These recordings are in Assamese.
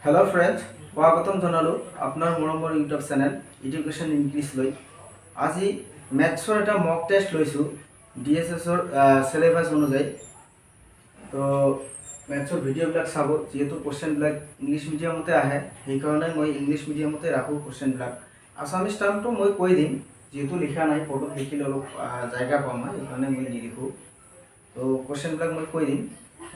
हेलो फ्रेंड्स स्वागतम जनालो आपनार मरমৰ ইউটিউব চেনেল এডুকেশ্যন ইংলিশ লৈ আজি ম্যাথছৰ এটা মক টেষ্ট লৈছো ডিএসএছৰ সিলেবাস অনুযায়ী তো ম্যাথছৰ ভিডিঅ'বিলাক চাব যেহেতু কোশ্চেনবিলাক ইংলিশ মিডিয়ামতে আহে সেই কাৰণে মই ইংলিশ মিডিয়ামতে ৰাখো কোশ্চেনবিলাক আসামিজ টাৰ্মটো মই কৈ দিম যেহেতু লিখা নাই ফটোত লিখিলে অলপ জায়গা পাম মই এই কাৰণে মই নিলিখো তো কোশ্চেনবিলাক মই কৈ দিম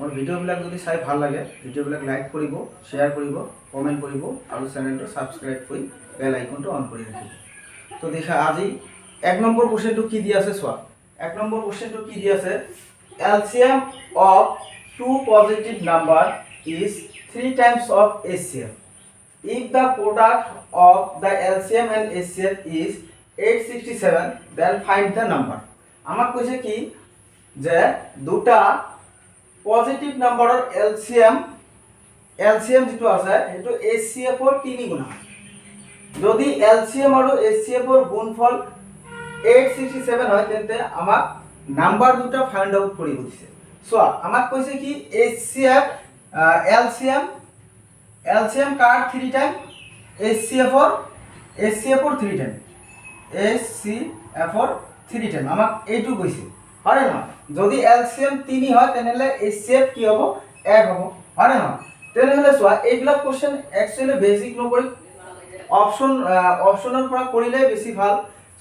और ভিডিওবিলাক যদি চাই ভাল লাগে ভিডিওবিলাক লাইক কৰিব শেয়াৰ কৰিব কমেন্ট কৰিব আৰু চেনেলটো সাবস্ক্ৰাইব কৰি বেল আইকনটো অন কৰি ৰাখিব তো দেখা আজি এক নম্বৰ কোশ্চেনটো কি দি আছে চোৱা এক নম্বৰ কোশ্চেনটো কি দি আছে LCM of two positive number is 3 times of HCF if the product of the LCM and HCF is 867 then find the number আমাক কৈছে কি যে দুটা पॉजिटिव नम्बर एलसीएम जो আছে এটো HCF ৰ 3 গুণ যদি LCM আৰু HCF ৰ গুণফল 867 হয় তেন্তে আমাক নাম্বাৰ দুটা ফাইন্ড আউট কৰিব দিছে সো আমাক কৈছে কি HCF LCM কাৰ 3 টাইম HCF ৰ 3 টাইম HCF ৰ 3 টাইম আমাক এইটো কৈছে হয় না যদি LCM 3 হয় তেনেহলে HCF কি হ'ব 1 হ'ব হয় না তেনেহলে সোয়া এইবিলাক কোশ্চেন একচুয়ালি বেসিক নকৰি অপশনৰ পৰা কৰিলে বেছি ভাল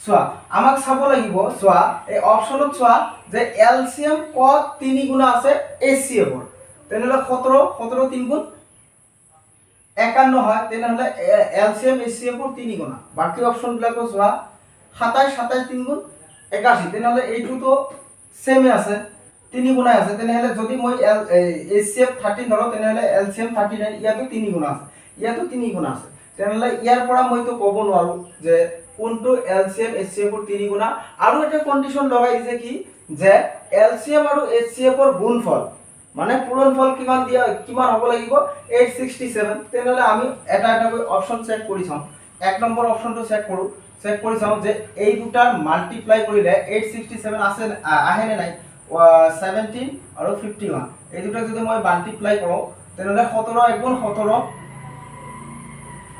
সোয়া আমাক চাব লাগিব সোয়া এই অপশনত সোয়া যে LCM কত 3 গুণ আছে HCF ৰ তেনেহলে 17 3 গুণ 51 হয় তেনেহলে LCM HCF ৰ 3 গুণ বাকি অপশন বিলাকো সোয়া 27 3 গুণ 81 তেনেহলে এইটো তো सेम আছে 3 গুণ আছে তেনেহলে যদি মই HCF 13 ধৰো তেনেহলে LCM 39 ইয়াতো 3 গুণ আছে ইয়াতো 3 গুণ আছে তেনেহলে ইয়াৰ পৰা মই তো ক'ব নোৱাৰো যে কোনটো LCM HCF ৰ 3 গুণ আৰু এটা কন্ডিশন লগাই দিছে কি যে LCM আৰু HCF ৰ গুণফল মানে পূৰণফল কিমান হ'ব লাগিব 867 তেনেহলে আমি এটা কৈ অপশন চেক কৰি চাম এক নম্বৰ অপশনটো চেক কৰি চাও যে এই দুটাৰ মাল্টিপ্লাই কৰিলে 867 আছে আহে নে নাই 17 আৰু 51 এই দুটা যদি মই মাল্টিপ্লাই কৰো তেনেহলে 17 1 গুণ 17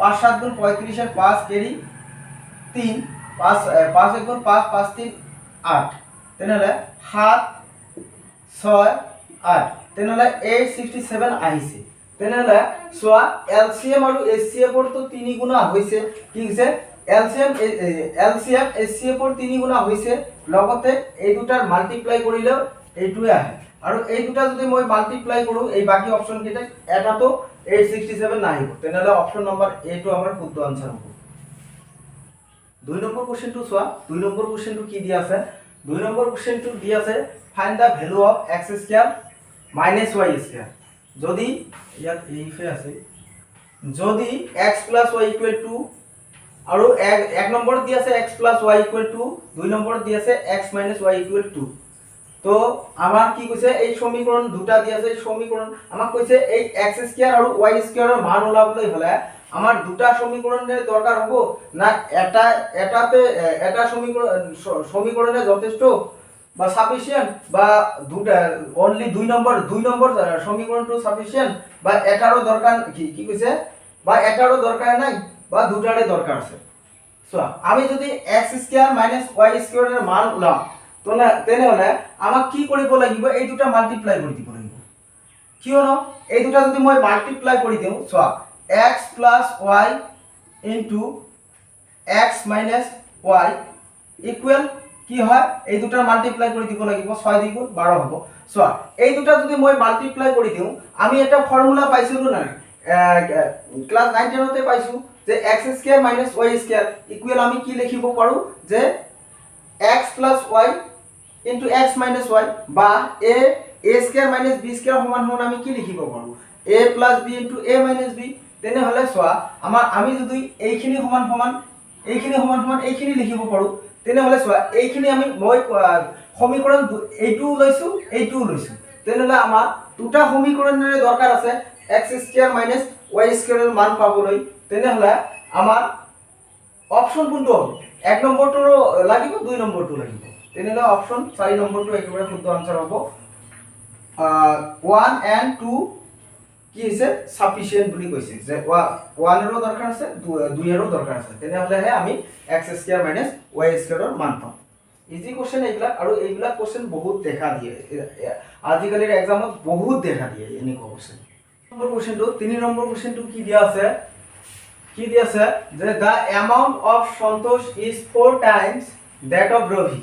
5 7 গুণ 35 এর 5 কেরি 3 5 1 গুণ 5 5 3 8 তেনেহলে 7 6 8 তেনেহলে 867 আহিছে তেনেহলে সোয়া LCM আৰু HCF ৰ তো 3 গুণ হৈছে কি হৈছে LCM HCF ৰ 3 গুণ হৈছে লগতে এই দুটাৰ মাল্টিপ্লাই কৰিলে এইটোৱে আহে আৰু এই দুটা যদি মই মাল্টিপ্লাই কৰো এই বাকি অপশন কেইটা এটা তো 867 নাহিব তেনেহলে অপশন নম্বৰ এ টো আমাৰ শুদ্ধ আনসাৰ হ'ব দুই নম্বৰ কোশ্চেনটো চোৱা দুই নম্বৰ কোশ্চেনটো কি দি আছে দুই নম্বৰ কোশ্চেনটো দি আছে find the value of x square minus y square যদি ইয়াত এইফে আছে যদি x y 2 আৰু এক নম্বৰ দি আছে x y 2 দুই নম্বৰ দি আছে x y 2 তো আমাৰ কি কৈছে এই সমীকৰণ দুটা দি আছে এই সমীকৰণ আমাক কৈছে এই x স্কয়াৰ আৰু y স্কয়াৰৰ মান ওলাবলৈ হলে আমাৰ দুটা সমীকৰণৰ দৰকাৰ হ'ব না এটা সমীকৰণে যথেষ্ট বা সাফিসিয়েন্ট বা দুটা অনলি দুই নম্বৰ সমীকৰণটো সাফিসিয়েন্ট বা এটাৰো দৰকাৰ কি কৈছে বা এটাৰো দৰকাৰ নাই বা দুটাৰে দৰকাৰ আছে সো আমি যদি x স্কয়াৰ y স্কয়াৰেৰ মান উলাম তো না তেনেহলে আমাক কি কৰিব লাগিব এই দুটা মাল্টিপ্লাই কৰি দিব লাগিব কিয়নো এই দুটা যদি মই মাল্টিপ্লাই কৰি দিও so x y x y equal কি হয় এই দুটা মাল্টিপ্লাই কৰি দিব লাগিব 6 2 12 হ'ব সো এই দুটা যদি মই মাল্টিপ্লাই কৰি দিও আমি এটা ফর্মুলা পাইছিলো না ক্লাস 9 তে পাইছো যে x square y square equal আমি কি লিখিব পাৰো যে x y x y বা a স্কয়াৰ b স্কয়াৰ সমান সমান আমি কি লিখিব পাৰো a b a b তেনে হলে সোয়া আমি যদি এইখিনি সমান সমান এইখিনি লিখিব পাৰো তেনে হলে সোয়া এইখিনি আমি মই সমীকৰণ এইটো লৈছো তেনে হলে আমাৰ দুটা সমীকৰণৰ দৰকাৰ আছে x স্কয়াৰ y স্কয়াৰেৰ মান পাবলৈ তেনে হলে আমাৰ অপশন কোনটো হ'ব এক নম্বৰটো লাগিব দুই নম্বৰটো লাগিব তেনে হলে অপশন 4 নম্বৰটো একেবাৰে শুদ্ধ আনসাৰ হ'ব 1 and 2 কি হৈছে সাফিসিয়েন্ট বুলি কৈছে যে 1 এৰো দৰকাৰ আছে 2 এৰো দৰকাৰ আছে তেনেহলেহে আমি x² - y² ৰ মান পাম ইজি কোশ্চেন এইবিলাক আৰু এইবিলাক কোশ্চেন বহুত দেখা দিয়ে আজিকালিৰ এক্সামত বহুত দেখা দিয়ে এনেকুৱা কোশ্চেন নম্বৰ কোশ্চেনটো 3 নম্বৰ কোশ্চেনটো কি দিয়া আছে যে the amount of Santosh is 4 times that of Ravi.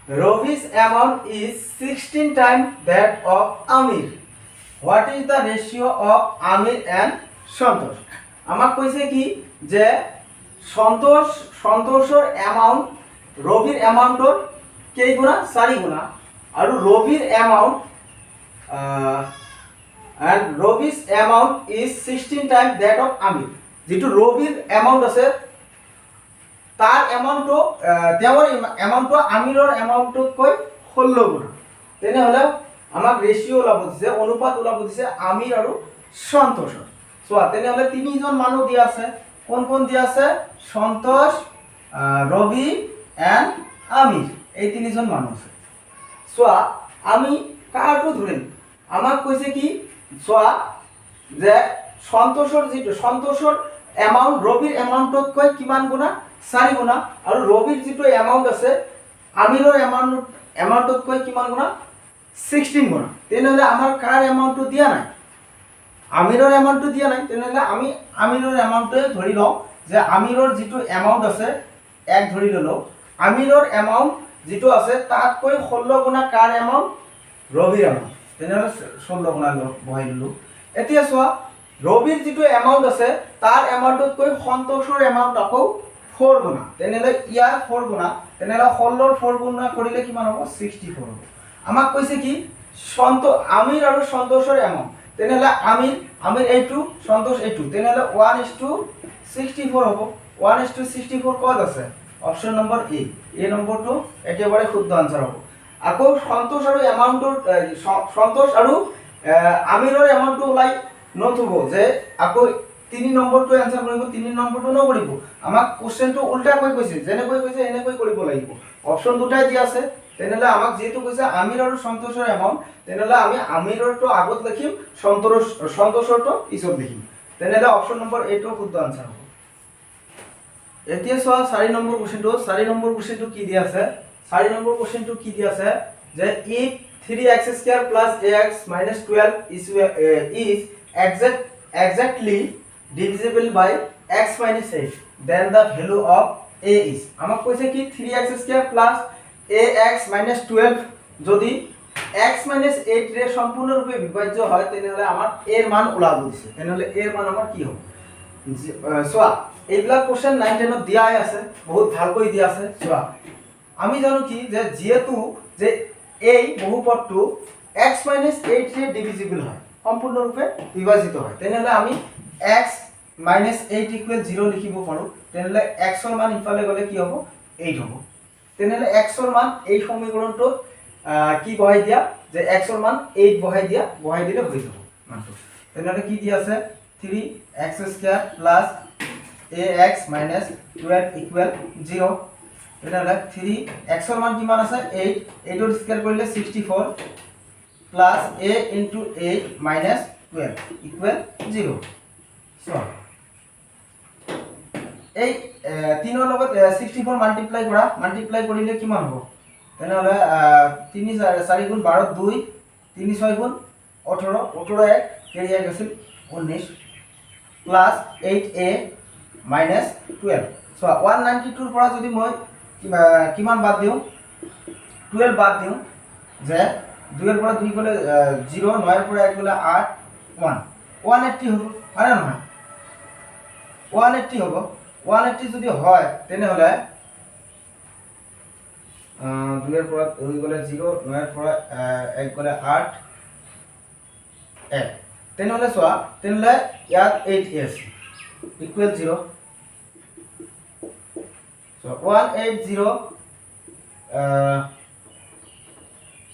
Ravi's amount is 16 times that of Amir. What is the ratio of Amir and Santosh? আমাক কৈছে কি যে সন্তোষৰ এমাউন্ট ৰবিৰ এমাউন্টৰ কেই গুণা 4 গুণা আৰু ৰবিৰ amount and Robi's amount is 16 times that of Amir. যেটো Robi's amount আছে তাৰ এমাউন্টটো তেওঁৰ এমাউন্টটো আমিৰৰ এমাউন্টতকৈ 16 গুণ তেনেহলে আমাক ৰেশিও ওলাব দিছে অনুপাত ওলাব দিছে আমিৰ আৰু সন্তোষৰ সোয়া তেনেহলে তিনিজন মানুহ দিয়া আছে কোন কোন দিয়া আছে সন্তোষ ৰবি এন্ড আমিৰ এই তিনিজন মানুহ আছে সোয়া আমি কাৰটো ধৰিম আমাক কৈছে কি সোয়া যে সন্তোষৰ এমাউন্ট ৰবিৰ এমাউন্টতকৈ কিমান গুণা 4 গুণা আৰু ৰবিৰ যেটো এমাউন্ট আছে আমিৰৰ এমাউন্টতকৈ কিমান গুণা 16 গুণা তেনেহলে আমাৰ কাৰ এমাউন্টটো দিয়া নাই আমিৰৰ এমাউন্টটো দিয়া নাই তেনেহলে আমি আমিৰৰ এমাউন্টটো ধৰি লওঁ যে আমিৰৰ যেটো এমাউন্ট আছে এক ধৰি ললো আমিৰৰ এমাউন্ট যেটো আছে তাতকৈ 16 গুণা কাৰ এমাউন্ট ৰবিৰ এমাউন্ট তেনেহলে 16 গুণা বহাই দিলো এতিয়া চোৱা ৰবিৰ যেটো এমাউন্ট আছে তাৰ এমাউন্টতকৈ সন্তোষৰ এমাউন্ট আকৌ 4 গুণা তেনেহলে ইয়াৰ 4 গুণা তেনেহলে 16 ৰ 4 গুণা কৰিলে কিমান হ'ব 64 হ'ব আমাক কৈছে কি আমিৰ আৰু সন্তোষৰ এমাউন্ট তেনেহলে আমিৰ এইটো সন্তোষ এইটো তেনেহলে 1:64 হ'ব 1:64 কত আছে অপশন নম্বৰ এ নম্বৰটো একেবাৰে শুদ্ধ আনসাৰ হ'ব আকৌ সন্তোষ আৰু এমাউন্টৰ সন্তোষ আৰু আমিৰৰ এমাউন্টটো ওলাই নথব যে আকৌ 3 নম্বৰটো আনসাৰ কৰিব 3 নম্বৰটো নকৰিব আমাক কোশ্চেনটো উল্টা কৈ কৈছে যেনেকৈ কৈছে এনেকৈ কৰিব লাগিব অপশন দুটাই দিয়া আছে তেনেহলে আমাক যেটো কৈছে আমিৰ আৰু সন্তোষৰ এমাউন্ট তেনেহলে আমি আমিৰৰটো আগত লিখিম সন্তোষৰটো পিছত লিখিম তেনেহলে অপশন নম্বৰ এ টো শুদ্ধ আনসাৰ হ'ব এতিয়া চোৱা 4 নম্বৰ কোশ্চেনটো কি দিয়া আছে 4 নম্বৰ কোশ্চেনটো কি দিয়া আছে যে if 3x² + ax - 12 is exactly divisible by x - 8 then the value of a is আমাক কৈছে কি 3x² + ax - 12 যদি x - 8 ৰে সম্পূৰ্ণৰূপে বিভাজ্য হয় তেনেহলে আমাৰ a ৰ মান ওলাব দিছে তেনেহলে a ৰ মান আমাৰ কি হ'ব সোয়া এইবিলাক কোশ্চেন 9 10 ত দিয়াই আছে বহুত ভালকৈ দিয়া আছে সোয়া আমি জানো কি যে যেহেতু যে এই বহুপদটো x - 8 ৰে ডিভিজিবল হয় সম্পূৰ্ণৰূপে বিভাজিত হয় তেনেহলে আমি x - 8 = 0 লিখিব পাৰো তেনেহলে x ৰ মান ইফালে গলে কি হ'ব 8 হ'ব তেনেহলে x ৰ মান এই সমীকৰণটো কি বহাই দিয়া যে x ৰ মান 8 বহাই দিলে হৈ যাব মানটো তেনেহলে কি দি আছে 3x² + ax - 12 = 0 তেনেহলে 3x ৰ মান কিমান আছে 8 8 ৰ স্কয়াৰ কৰিলে 64 plus a into 8 minus 12 equal 0 so এই 3 ৰ লগত 64 মাল্টিপ্লাই কৰিলে কিমান হ'ব তেনেহলে 3 4 গুণ 12 2 3 6 গুণ 18 18 1 কেৰি গৈছিল 19 plus 8a minus 12 so 192 ৰ পৰা যদি মই কিমান বাদ দিও 12 বাদ দিও যে 2 এর পৰা 2 গলে 0 9 এৰ পৰা 1 গলে 8 1 180 হ'ব হয় না নহয় 180 হ'ব 180 যদি হয় তেনেহলে 2 এর পৰা 2 গলে 0 9 এৰ পৰা 1 গলে 8 1 তেনেহলে সোয়া তেনেহলে ইয়াত 8s equal 0 so 180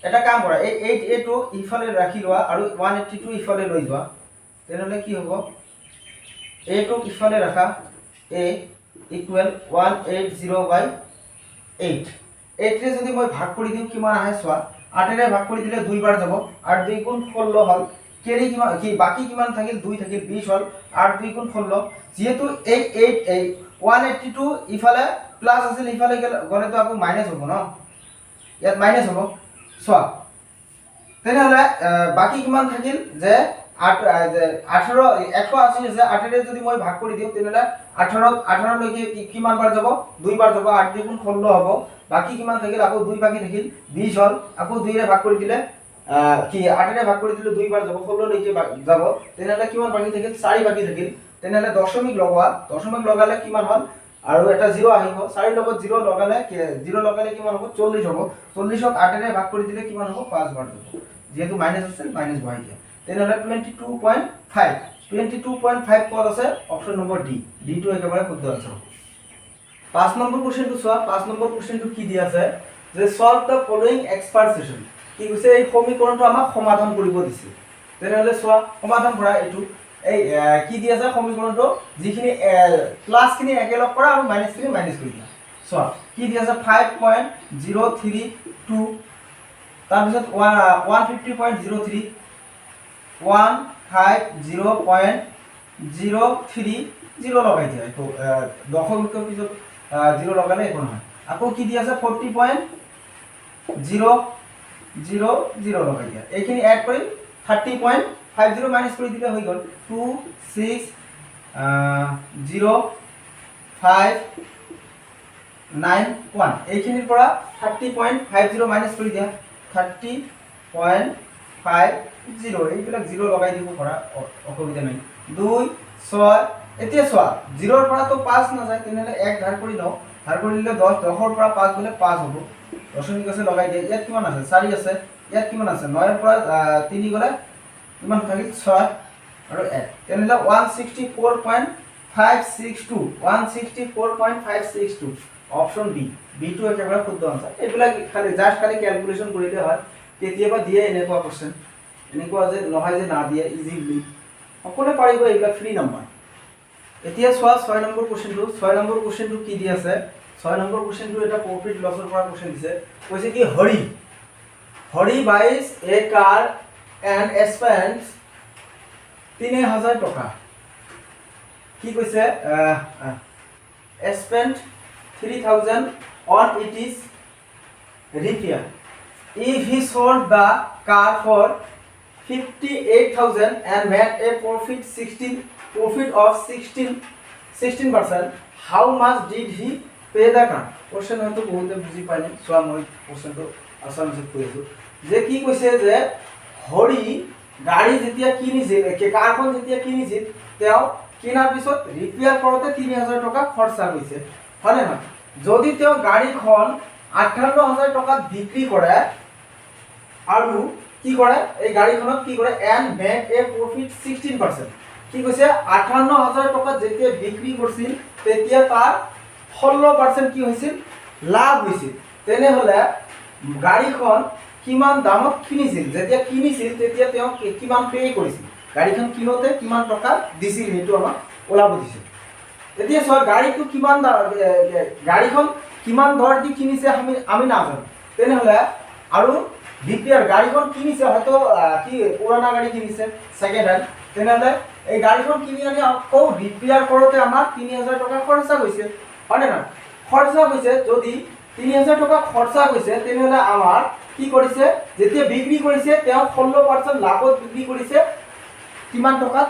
এটা কাম কৰা এই 8a টো ইফালে ৰাখি লোৱা আৰু 182 ইফালে লৈ যোৱা তেনেহলে কি হ'ব a টো ইফালে ৰাখা a equal 180/8 8 ৰে যদি মই ভাগ কৰি দিও কিমান আহে চোৱা 8 ৰে ভাগ কৰি দিলে দুই বাৰ যাব 8 2 গুণ 16 হল কেৰি কিমান কি বাকি কিমান থাকিল 2 থাকিল 20 হল 8 2 গুণ 16 যেহেতু এই 182 ইফালে প্লাস আছিল ইফালে গলে তো আকৌ মাইনাস হ'ব ন ইয়াত মাইনাস হ'ব চোৱা তেনেহলে বাকি কিমান থাকিল যে 18 180 আছে 8 ৰে যদি মই ভাগ কৰি দিও তেনেহলে 18 লৈকে কিমান বাৰ যাব 2 বাৰ যাব 8 2 গুণ 16 হ'ব বাকি কিমান থাকিল আকৌ 2 বাকি থাকিল 20 হল আকৌ 2 ৰে ভাগ কৰি দিলে কি 8 ৰে ভাগ কৰি দিলে 2 বাৰ যাব 16 লৈকে যাব তেনেহলে কিমান বাকি থাকিল 4 বাকি থাকিল তেনেহলে দশমিক লগালে কিমান হল আৰু এটা 0 আহিব 4 লগত 0 লগালে কিমান হ'ব 40 হ'ব 40 ক 8 ৰে ভাগ কৰি দিলে কিমান হ'ব 5 বাৰ যাব যেহেতু মাইনাস আছে মাইনাস বহাই দিয়া তেনেহলে 22.5 কত আছে অপশন নম্বৰ ডি টো একেবাৰে শুদ্ধ আনসাৰ 5 নম্বৰ কোশ্চেনটো চোৱা 5 নম্বৰ কোশ্চেনটো কি দি আছে যে সলভ দা ফলোইং এক্সপ্ৰেশন কি কৈছে এই সমীকৰণটো আমাক সমাধান কৰিব দিছে তেনেহলে চোৱা সমাধান কৰা এইটো এই কি দি আছে সমীকৰণটো যিখিনি প্লাস খিনি একেলগ কৰা আৰু মাইনাস খিনি মাইনাস কৰি দিয়া চোৱা কি দি আছে 5.032 তাৰ পিছত 150.03 150.030 লগাই দিয়া একো দশমিকৰ পিছত 0 লগালে একো নহয় আকৌ কি দি আছে 40.000 লগাই দিয়া এইখিনি এড কৰি 30.50 মাইনাস কৰি দিলে হৈ গল 26051 এইখিনিৰ পৰা 30.50 মাইনাস কৰি দিয়া 30.50 এইবিলাক 0 লগাই দিব পৰা অসুবিধা নাই 2 6 এতিয়া চোৱা 0 ৰ পৰা তো 5 না যায় তেনেহলে 1 ধাৰ কৰি লও ধাৰ কৰি দিলে 10 10 ৰ পৰা 5 গলে 5 হ'ব দশমিক আছে লগাই দিয়া ইয়াত কিমান আছে 4 আছে ইয়াত কিমান আছে 9 ৰ পৰা 3 গলে কিমান থাকিল 6 আৰু 1 তেনেহলে 164.562 অপশন বি টো একেবাৰে শুদ্ধ আনসাৰ এইবিলাক খালি ক্যালকুলেশন কৰিলে হয় কেতিয়াবা দিয়ে এনেকুৱা কোশ্চেন এনেকুৱা যে নহয় যে না দিয়ে ইজিলি সকলোৱে পাৰিব এইবিলাক ফ্ৰী নম্বৰ এতিয়া চোৱা 6 নম্বৰ কোশ্চেনটো কি দি আছে 6 নম্বৰ কোশ্চেনটো এটা প্ৰফিট লসৰ পৰা কোশ্চেন দিছে কৈছে কি Hari buys a car and spends 3000 টকা কি কৈছে spent 3000 on its repair if he sold the car for 58,000 and made a profit of 16%, how much did he pay the car? Question হয়তো বহুতে বুজি পাইনে সোয়া মই কোশ্চেনটো আসামিছত কৈছো যে কি কৈছে যে হৰি গাড়ী যেতিয়া কিনিছিল কাৰখন যেতিয়া কিনিছিল তেও কিনাৰ পিছত ৰিপেয়াৰ কৰোতে 3000 টকা খৰচা হৈছে হয়নে না যদি তেও গাড়ীখন 58000 টকা বিক্ৰী কৰে আৰু কি কৰে এই গাড়ীখনত কি কৰে এন্ড মেড এ প্ৰফিট 16% কি কৈছে 58000 টকা যেতিয়া বিক্ৰী কৰিছিল তেতিয়া তাৰ 16% কি হৈছিল লাভ হৈছিল তেনেহলে গাড়ীখন কিমান দামত কিনিছিল যেতিয়া কিনিছিল তেতিয়া তেওঁ কিমান পে কৰিছিল গাড়ীখন কিনোতে কিমান টকা দিছিল হেতু আমাক ওলাব দিছে এতিয়া সব গাড়ীটো কিমান গাড়ীখন কিমান দৰ দি কিনিছে আমি নাজানো তেনেহলে আৰু রিপেয়ার গাড়ীখন কিনিছে হয়তো কি পুরানা গাড়ী কিনিছে সেকেন্ড হ্যান্ড তেনেহলে এই গাড়ীখন কিনি আনি আকৌ রিপেয়ার কৰোতে আমাৰ 3000 টকা খৰচা হৈছে হয় না খৰচা হৈছে যদি 3000 টকা খৰচা হৈছে তেনেহলে আমাৰ কি কৰিছে যেতিয়া বিক্ৰী কৰিছে তেওঁ 16% লাভত বিক্ৰী কৰিছে কিমান টকা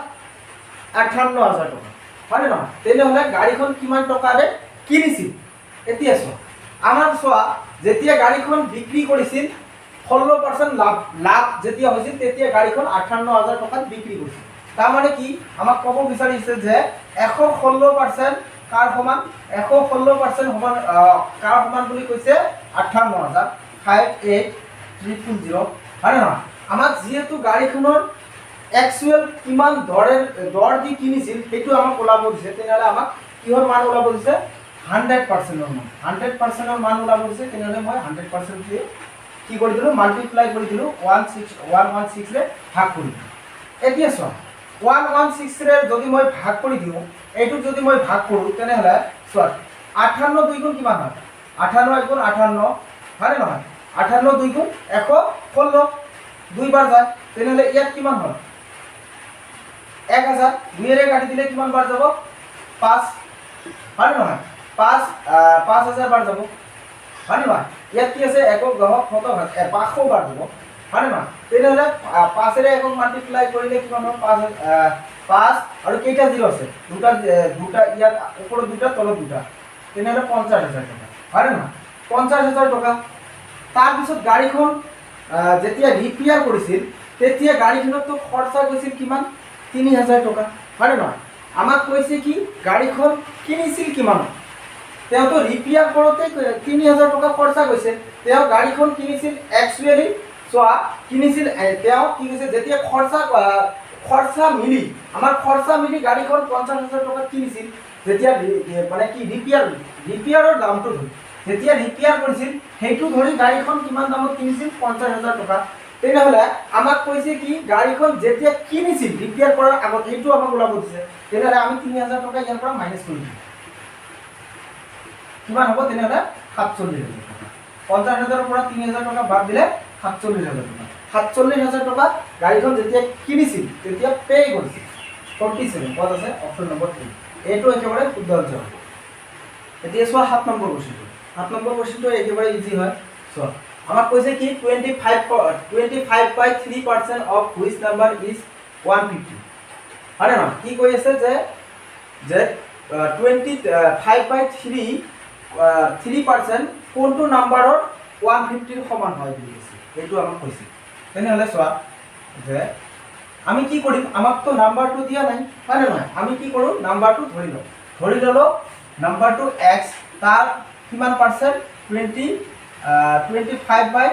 58000 টকা হয় না তেনেহলে গাড়ীখন কিমান টকাৰে কিনিছিল এতিয়া চোৱা আমাৰ চোৱা যেতিয়া গাড়ীখন বিক্ৰী কৰিছিল 16% লাভ যেতিয়া হৈছিল তেতিয়া গাড়ীখন 58000 টকাত বিক্ৰী কৰিছিল তাৰ মানে কি আমাক ক'ব বিচাৰিছে যে 116% কাৰ সমান 116% সমান কাৰ সমান বুলি কৈছে 58000 58300 হয় না আমাক যেহেতু গাড়ীখনৰ একচুয়াল কিমান দৰ দি কিনিছিল হেতু আমাক ওলাব দিছে তেনেহলে আমাক কিহৰ মান ওলাব দিছে 100% ৰ মান 100% ৰ মান ওলাব দিছে তেনেহলে মই 100% দিয়ে কি কৰি দিলো মাল্টিপ্লাই কৰি দিলো 116 ৰে ভাগ কৰি দিলো এতিয়া চোৱা 116 ৰে যদি মই ভাগ কৰি দিও এইটো যদি মই ভাগ কৰো তেনেহলে চোৱা 58 দুই গুণ কিমান হয় 58 গুণ 58 হয় নহয় 58 দুই গুণ 116 দুই বাৰ যায় তেনেহলে ইয়াত কিমান হয় 1000 2 কাটি দিলে কিমান বাৰ যাব 5 হয় নহয় 5000 বাৰ যাব হয় নহয় ইয়াত কি আছে একক দশক শতক 500 বাৰ যাব হয় নহয় তেনেহলে 5 এৰে একক মাল্টিপ্লাই কৰিলে কিমান হ'ব 5 আৰু কেইটা জিৰ আছে দুটা ইয়াত ওপৰত দুটা তলত দুটা তেনেহলে 50000 টকা হয় নহয় 50000 টকা তাৰ পিছত গাড়ীখন যেতিয়া ৰিপেয়াৰ কৰিছিল তেতিয়া গাড়ীখনত তো খৰচা গৈছিল কিমান 3000 টকা হয় নহয় আমাক কৈছে কি গাড়ীখন কিনিছিল কিমান তেওঁ তো ৰিপেয়াৰ কৰোতে 3000 টকা খৰচা গৈছে তেওঁ গাড়ীখন কিনিছিল একচুয়ালি চোৱা কিনিছিল তেওঁ কি কৈছে যেতিয়া খৰচা মিলি আমাৰ খৰচা মিলি গাড়ীখন 50000 টকা কিনিছিল যেতিয়া মানে কি ৰিপেয়াৰৰ দামটো ধৰি যেতিয়া ৰিপেয়াৰ কৰিছিল সেইটো ধৰি গাড়ীখন কিমান দামত কিনিছিল 50000 টকা তেনেহলে আমাক কৈছে কি গাড়ীখন যেতিয়া কিনিছিল ৰিপেয়াৰ কৰাৰ আগত সেইটো আমাক ওলাব দিছে তেনেহলে আমি 3000 টকা ইয়াৰ পৰা মাইনাস কৰি দিম কিমান হ'ব তেনেহলে 47000 টকা 50000 ৰ পৰা 3000 টকা বাদ দিলে 47000 টকা 47000 টকা গাড়ীখন যেতিয়া কিনিছিল তেতিয়া পে কৰিছিল 47 পদ আছে অপচন নম্বৰ 3 এইটো একেবাৰে শুদ্ধ আনসাৰ হ'ব এতিয়া চোৱা 7 নম্বৰ কোৱেশ্চনটো 7 নম্বৰ কোৱেশ্চনটো একেবাৰে ইজি হয় চোৱা আমাক কৈছে কি 25 by 3% of which number is 150 আরে না কি কৈ আছে যে 25 by 3% কোনটো নাম্বাৰৰ 150 ৰ সমান হয় বুলি কৈছে এইটো আমাক কৈছে তেনেহলে চোৱা যে আমি কি কৰিম আমাক তো নাম্বাৰটো দিয়া নাই হয় না নহয় আমি কি কৰো নাম্বাৰটো ধৰি ললো নাম্বাৰটো x তাৰ কিমান পাৰ্সেন্ট 25 by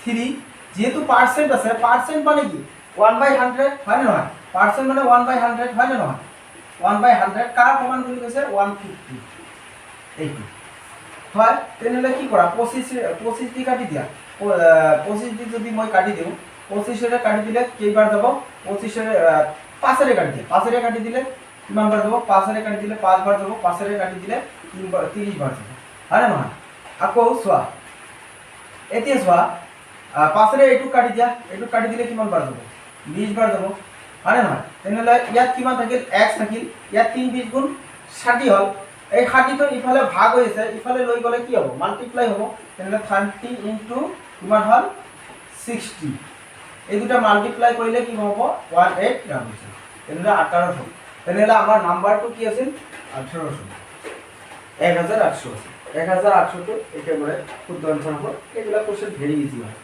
3 যেহেতু পার্সেন্ট আছে পার্সেন্ট মানে কি 1/100 হয় না নহয় পার্সেন্ট মানে 1/100 হয় না নহয় 1/100 কার সমান বুলি কৈছে 150 এইটো হয় তেনেহলে কি কৰা 25 দি কাটি দিয়া 25 দি যদি মই কাটি দিও 25 এৰে কাটি দিলে কেইবাৰ যাব 25 এৰে 5 এৰে কাটি দিয়া 5 এৰে কাটি দিলে কিমান বাৰ যাব 5 এৰে কাটি দিলে 5 বাৰ যাব 5 এৰে কাটি দিলে 30 বাৰ যাব হয় না নহয় আকৌ চোৱা এতিয়া চোৱা 5 এৰে এইটো কাটি দিলে কিমান বাৰ যাব 20 বাৰ যাব হয় না নহয় তেনেহলে ইয়াত কিমান থাকিল x থাকিল ইয়াত 3 20 গুণ 60 হল এই 60 তো ইফালে ভাগ হৈছে ইফালে লৈ গলে কি হ'ব মাল্টিপ্লাই হ'ব তেনেহলে 30 ইনটু কিমান হল 60 এই দুটা মাল্টিপ্লাই কৰিলে কি হ'ব 18 গ্ৰাম হৈছে তেনেহলে 18 হ'ল তেনেহলে আমাৰ নাম্বাৰটো কি আছিল 18 হ'ল 1800 আছিল 1800 তো একেবাৰে শুদ্ধ আনসাৰ হ'ব এইবিলাক কোৱেশ্চন ভেৰি ইজি হয়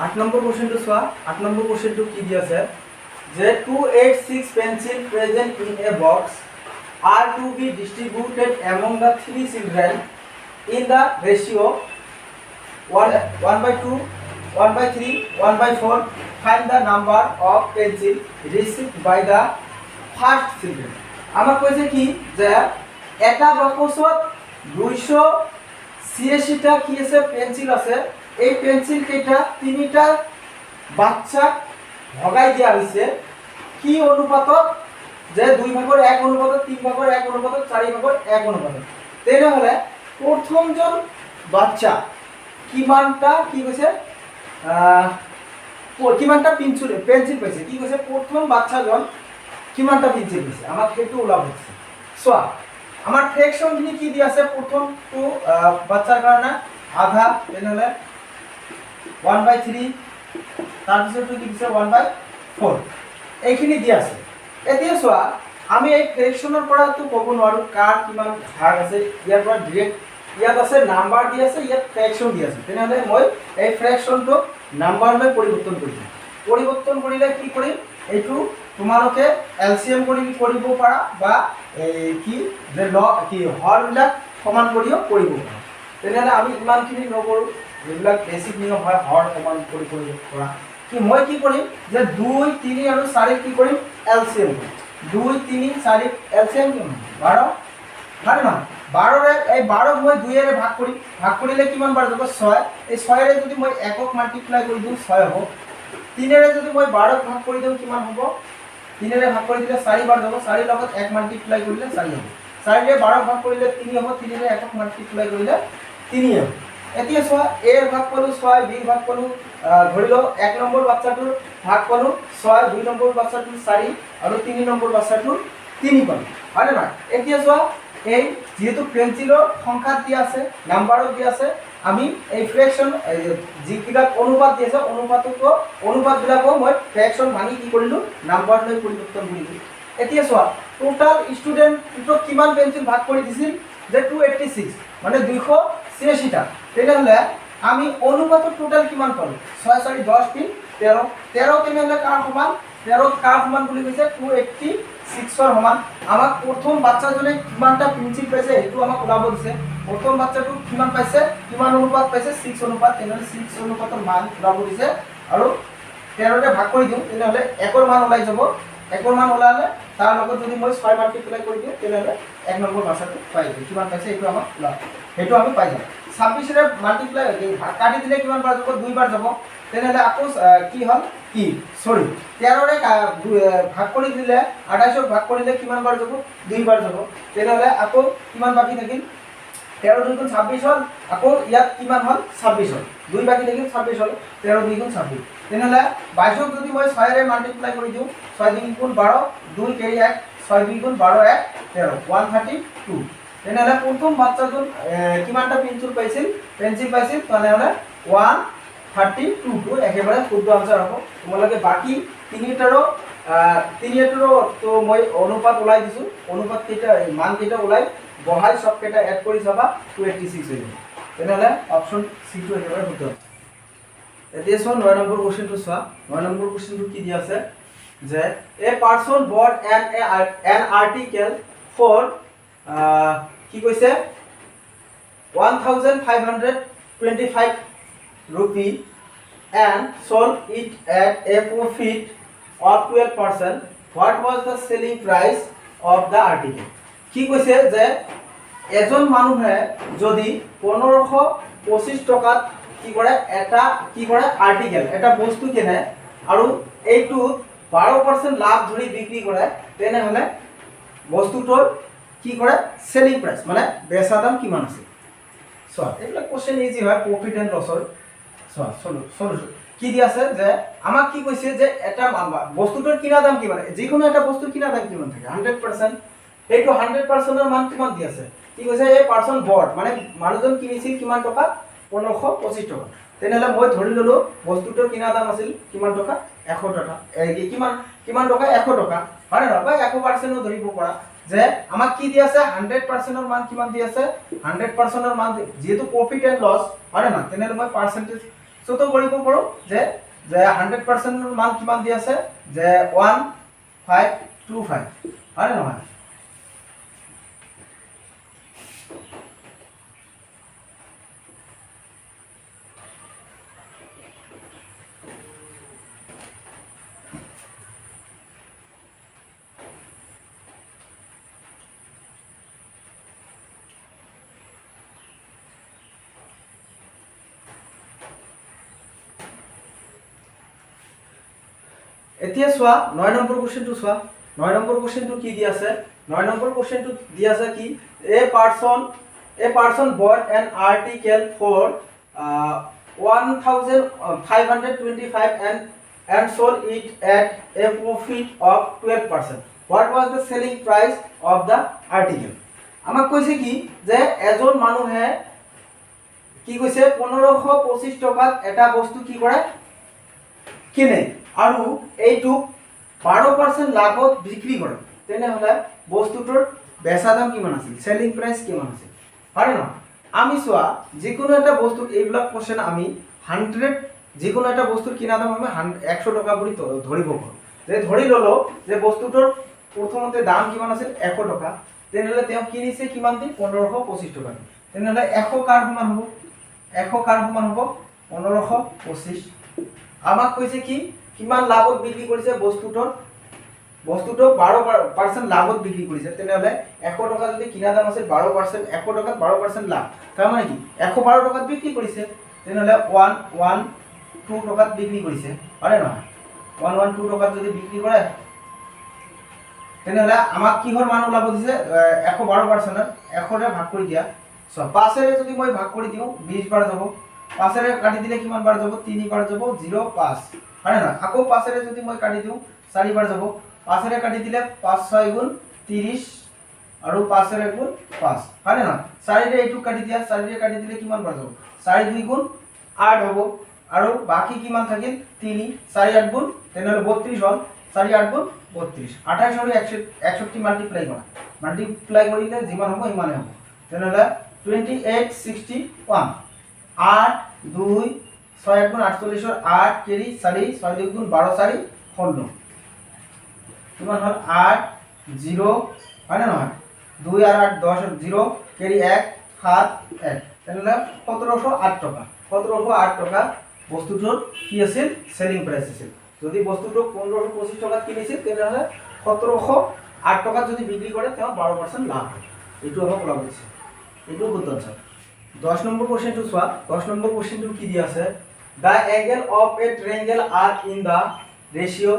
8 নম্বৰ কোৱেশ্চনটো চোৱা 8 নম্বৰ কোৱেশ্চনটো কি দি আছে যে 286 pencil present in a box are to be distributed among the 3 children in the ratio 1/2 1/3 1/4 find the number of pencil received by the first children আমাক কৈছে কি যে এটা বাকচত 286 টা কি আছে পেন্সিল আছে এই পেন্সিল কেইটা তিনিটা বাচ্চাক ভগাই দিয়া হৈছে কি অনুপাতত যে 2 ভাগৰ 1 অনুপাতত 3 ভাগৰ 1 অনুপাতত 4 ভাগৰ 1 অনুপাতত তেনেহলে প্ৰথমজন বাচ্চা কিমানটা কি কৈছে কিমানটা পেন্সিল পাইছে কি কৈছে প্ৰথম বাচ্চাজন কিমানটা পেন্সিল পাইছে আমাক সেইটো ওলাব দিছে চোৱা আমাৰ ফ্ৰেকশন খিনি কি দি আছে প্ৰথমটো বাচ্চাৰ কাৰণে আধা তেনেহলে 1/3 তাৰ পিছতো কি দিছে 1/4 এইখিনি দি আছে এতিয়া চোৱা আমি এই ফ্ৰেকশনৰ পৰা তো ক'ব নোৱাৰো কাৰ কিমান ভাগ আছে ইয়াৰ পৰা ডাইৰেক্ট ইয়াত আছে নাম্বাৰ দি আছে ইয়াত ফ্ৰেকশন দি আছে তেনেহলে মই এই ফ্ৰেকশনটো নাম্বাৰলৈ পৰিৱৰ্তন কৰিলে কি কৰিম এইটো তোমালোকে এলসিএম কৰিব পাৰা বা এই কি যে কি হৰবিলাক সমান কৰিব পাৰা তেনেহলে আমি ইমানখিনি নকৰো এইবিলাক বেসিক নিয়ম হয় হৰ সমান কৰিব পৰা কি মই কি কৰিম যে 2 3 আৰু 4 কি কৰিম এলসিএম 2 3 4 এলসিএম 12 হয় না 12 ৰে এই 12 মই 2 এৰে ভাগ কৰিলে কিমান বাৰ যাব 6 এই 6 ৰে যদি মই একক মাল্টিপ্লাই কৰি দিও 6 হ'ব 3 ৰে যদি মই 12 ভাগ কৰি দিও কিমান হ'ব 3 ৰে ভাগ কৰি দিলে 4 বাৰ যাব 4 লগত 1 মাল্টিপ্লাই কৰিলে 4 হ'ব 4 ৰে 12 ভাগ কৰিলে 3 হ'ব 3 ৰে একক মাল্টিপ্লাই কৰিলে 3 হ'ব এতিয়া চোৱা এ ভাগ পালো 6, বি ভাগ পালো ধৰি লও 1 নম্বৰ বাচ্চাটোৰ ভাগ পালো 6, 2 নম্বৰ বাচ্চাটোৰ 4 আৰু 3 নম্বৰ বাচ্চাটোৰ 3 পালো হয় না। এতিয়া চোৱা এই যেহেতু পেন্সিলৰ সংখ্যাত দিয়া আছে নাম্বাৰত দিয়া আছে আমি এই ফ্ৰেকশন যিবিলাক অনুপাত দি আছে অনুপাতবিলাকো মই ফ্ৰেকশন ভাঙি কি কৰিলো নাম্বাৰ লৈ পৰিৱৰ্তন কৰিলো। এতিয়া চোৱা টোটাল ষ্টুডেন্ট কিমান পেন্সিল ভাগ কৰি দিছিল যে 286 মানে 286টা। তেনেহলে আমি অনুপাতত টোটাল কিমান পালো 6 4 10 3 13 13 তেনেহলে কাৰ সমান 13 কাৰ সমান বুলি কৈছে 286 ৰ সমান। আমাক প্ৰথম বাচ্চাজনে কিমানটা পেন্সিল পাইছে এটো আমাক ওলাব দিছে। প্ৰথম বাচ্চাটো কিমান পাইছে কিমান অনুপাত পাইছে 6 অনুপাত তেনেহলে 6 অনুপাতৰ মান ওলাব দিছে আৰু 13 ৰে ভাগ কৰি দিওঁ তেনেহলে 1 ৰ মান ওলাই যাব। 1 ৰ মান ওলালে তাৰ লগত যদি মই 6 মাল্টিপ্লাই কৰি দিওঁ তেনেহলে 1 নম্বৰ বাচ্চাটো পাই যাব। কিমান পাইছে এটো আমাক ওলাব হেতু আমি পাই যাম। 26 ৰে মাল্টিপ্লাই কাটি দিলে কিমান বাৰ যাব 2 বাৰ যাব। তেনেহলে আকৌ কি হল কি সৰি 13 ৰে ভাগ কৰি দিলে 28 ক ভাগ কৰিলে কিমান বাৰ যাব 2 বাৰ যাব। তেনেহলে আকৌ কিমান বাকি থাকিল 13 2 গুণ 26 হল আকৌ ইয়াত কিমান হল 26 হল 2 বাকি থাকিল 26 হল 13 2 গুণ 26। তেনেহলে 22 ক যদি মই 6 ৰে মাল্টিপ্লাই কৰি দিওঁ 6 2 গুণ 12 2 কেৰি 1 6 2 গুণ 12 1 13 132। তেনেহলে প্ৰথম বাচ্চাজন কিমানটা পেন্সিল পাইছিল তেনেহলে 132 টো একেবাৰে শুদ্ধ আনসাৰ হ'ব। তোমালোকে বাকি তিনিটাৰো তো মই অনুপাত ওলাই দিছো অনুপাত কেইটা মান কেইটা ওলাই বহাই সব কেইটা এড কৰি যাবা 286 হৈ যাব। তেনেহলে অপচন সি টো একেবাৰে শুদ্ধ। এতিয়া চোৱা 9 নম্বৰ কোৱেশ্চনটো চোৱা 9 নম্বৰ কোৱেশ্চনটো কি দিয়া আছে যে এ পাৰসন বট এন আৰ্টিকেল ফৰ কি কৈছে 1525 rupee and sold it at a profit of 12%. What was the selling price of the article? কি কৈছে যে এজন মানুহে যদি 1525 টকাত কি কৰে আৰ্টিকেল এটা বস্তু কিনে আৰু এইটো 12% লাভ ধৰি বিক্ৰী কৰে তেনেহলে বস্তুটোৰ কি কৰে সেলিং প্রাইস মানে বেচা দাম কিমান আছে। সো এইবিলাক কোশ্চেন ইজি হয় প্রফিট এন্ড লসৰ। সলিউশন কি দি আছে যে আমাক কি কৈছে যে এটা বস্তুটোৰ কিনা দাম কিমান যিকোনো এটা বস্তুৰ কিনা দাম কিমান থাকে 100%। এইটো 100% ৰ মান কিমান দি আছে কি কৈছে এই পারসন বট মানে মানুহজন কিনিছিল কিমান টকা 1525 টকা। তেনেহলে মই ধৰি ললো বস্তুটোৰ কিনা দাম আছিল কিমান টকা 100 টকা কিমান টকা 100 টকা হয় না বা 100% ধৰিব পৰা যে আমাক কি দি আছে 100% ৰ মান কিমান দি আছে 100% ৰ মান যেহেতু প্ৰফিট এন্ড লস হয় না তেনেহলে মই পাৰ্সেন্টেজ ছোট কৰিব পাৰো যে 100% ৰ মান কিমান দি আছে যে 1525 হয় না নহয়। এতিয়া চোৱা 9 নম্বৰ কোশ্চেনটো চোৱা 9 নম্বৰ কোশ্চেনটো কি দি আছে 9 নম্বৰ কোশ্চেনটো দি আছে কি এ পারসন বট N article for 1525 and sold it at a profit of 12%. What was the selling price of the article? আমাক কৈছে কি যে এজন মানুহে কি কৈছে 1525 টকাত এটা বস্তু কি কৰে কিনে আৰু এইটো 12% লাভত বিক্ৰী কৰে তেনেহলে বস্তুটোৰ বেচা দাম কিমান আছিল সেলিং প্ৰাইস কিমান আছিল হয় না। আমি চোৱা যিকোনো এটা বস্তু এইবিলাক কোশ্চেন আমি 100 যিকোনো এটা বস্তুৰ কিনা দাম আমি 100 টকা বুলি ধৰিব পাৰো যে ধৰি ললো যে বস্তুটোৰ প্ৰথমতে দাম কিমান আছিল 100 টকা তেনেহলে তেওঁ কিনিছে কিমান দি 1525 টকা তেনেহলে 100 কাৰ সমান হ'ব 1525। আমাক কৈছে কি কিমান লাভত বিক্ৰী কৰিছে বস্তুটো 12% লাভত বিক্ৰী কৰিছে তেনেহলে 100 টকা যদি কিনা দাম আছে 12% 100 টকাত 12% লাভ তাৰ মানে কি 112 টকাত বিক্ৰী কৰিছে তেনেহলে 112 টকাত বিক্ৰী কৰিছে হয় না 112 টকাত যদি বিক্ৰী কৰে তেনেহলে আমাক কিহৰ মান ওলাব দিছে 112% 100 ৰে ভাগ কৰি দিয়া চোৱা 5 যদি মই ভাগ কৰি দিওঁ 20 বাৰ যাব, 5 কাটি দিলে কিমান বাৰ যাব 3 বাৰ যাব 0 5 হয় না আকৌ 5 যদি মই কাটি দিওঁ 4 বাৰ যাব, 5 কাটি দিলে 5 6 গুণ 30 আৰু 5 গুণ 5 হয় না 4 এইটো কাটি দিয়া 4 কাটি দিলে কিমান বাৰ যাব 4 2 গুণ 8 হ'ব আৰু বাকি কিমান থাকিল 3 4 8 গুণ তেনেহলে 32 হ'ল 4 8 গুণ 32 28 আৰু 61 মাল্টিপ্লাই কৰিলে যিমান হ'ব ইমানে হ'ব তেনেহলে 28 61 8 2 6 গুণ 48 8 কেৰি 4 6 2 গুণ 12 4 16 কিমান হ'ল 8 0 হয় না নহয় 2 আর 8 10 0 কেরি 1 7 1 তাহলে 1708 টাকা 1708 টাকা বস্তুটোর কি আছিল সেলিং প্রাইস আছিল যদি বস্তুটো 1525 টাকা কিনিছিল তাহলে 1708 টাকা যদি বিক্রি করে তাহলে 12% লাভ হয় এটু আমরা বলা হইছে এটু বুঝতে আছে 10 নম্বর কোশ্চেনটো সোয়া 10 নম্বর কোশ্চেনটো কি দিয়া আছে the angle of a triangle are in the ratio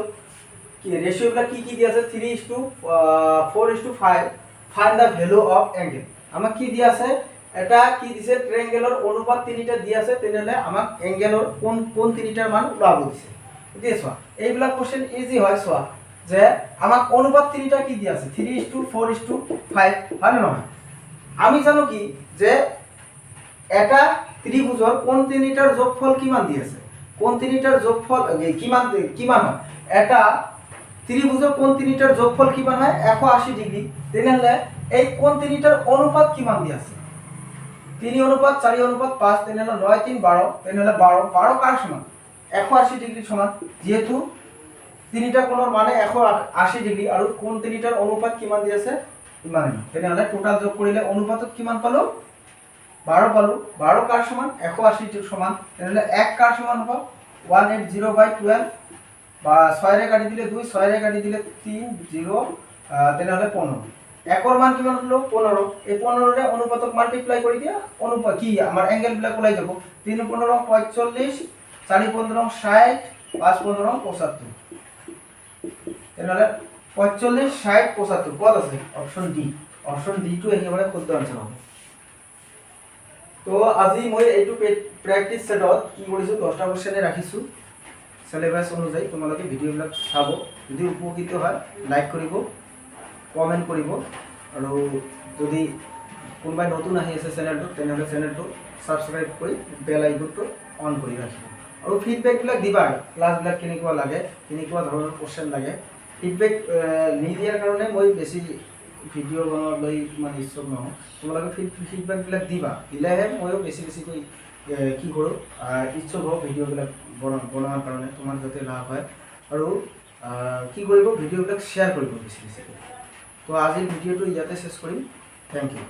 কি রেশিওগুলো কি দিয়া আছে 3:4:5 find the value of angle আমাক কি দিয়া আছে এটা কি দিছে ট্ৰায়াঙ্গেলৰ অনুপাত তিনিটা দিয়া আছে তেনেহলে আমাক অ্যাঙ্গেলৰ কোন তিনিটাৰ মান ওলাব দিছে ঠিক আছে এইবিলাক কোশ্চেন ইজি হয় সোয়া যে আমাক অনুপাত তিনিটা কি দিয়া আছে 3:4:5 হয় না নহয় আমি জানো কি যে এটা ত্ৰিভুজৰ কোন তিনিটাৰ যোগফল কিমান দি আছে কোন তিনিটাৰ যোগফল কিমান হয় এটা ত্ৰিভুজৰ কোন তিনিটাৰ যোগফল কিমান হয় 180 ডিগ্ৰী তেনেহলে এই কোন তিনিটাৰ অনুপাত কিমান দি আছে 3:4:5 তেনেহলে 9 3 12 তেনেহলে 12 কার সমান 180 ডিগ্রি সমান যেহেতু তিনিটা কোণৰ মানে 180 ডিগ্ৰি আৰু কোন তিনিটাৰ অনুপাত কিমান দি আছে ইমানে তেনেহলে টোটাল যোগ কৰিলে অনুপাতত কিমান পালো 12 পালো 12 কার সমান 180 সমান তেনেহলে 1 কার সমান হ'ব 180/12 বা 6 রে কাটি দিলে 2 6 রে কাটি দিলে 3 0 তেনেহলে 15 একর মান কিমান হলো 15 এই 15 রে অনুপাতক মাল্টিপ্লাই কৰি দিয়া অনুপাত কি আমাৰ অ্যাঙ্গেল বিলাক ওলাই যাব 3 15 45 4 15 60 5 15 75 তেনেহলে 45 60 75 কত আছে অপশন ডি টু একেবাৰে শুদ্ধ আনসাৰ হ'ব তো আজি মই এইটো প্ৰ্যাকটিস সেটত কি কৰিছো 10টা কোশ্চেনে ৰাখিছো সিলেবাস অনুযায়ী তোমালোকে ভিডিওবিলাক চাব যদি উপকৃত হয় লাইক কৰিব কমেন্ট কৰিব আৰু যদি কোনোবাই নতুন আহি আছে চেনেলটো তেনেহলে চেনেলটো সাবস্ক্ৰাইব কৰি বেল আইকনটো অন কৰি ৰাখিব আৰু ফিডব্যাকবিলাক দিবা ক্লাছবিলাক কেনেকুৱা লাগে কেনেকুৱা ধৰণৰ কোশ্চেন লাগে ফিডব্যাক নিদিয়াৰ কাৰণে মই বেছি ভিডিও বনাবলৈ মানে ইচ্ছুক নহয় তোমালোকে ফিডব্যাকবিলাক দিবা দিলেহে ময়ো বেছি কৈ কি কৰোঁ ইচ্ছুক হওঁ ভিডিওবিলাক বনোৱাৰ কাৰণে তোমাৰ যাতে লাভ হয় আৰু কি কৰিব ভিডিওবিলাক শ্বেয়াৰ কৰিব বেছি তো আজিৰ ভিডিওটো ইয়াতে শেষ কৰিম থ্যাংক ইউ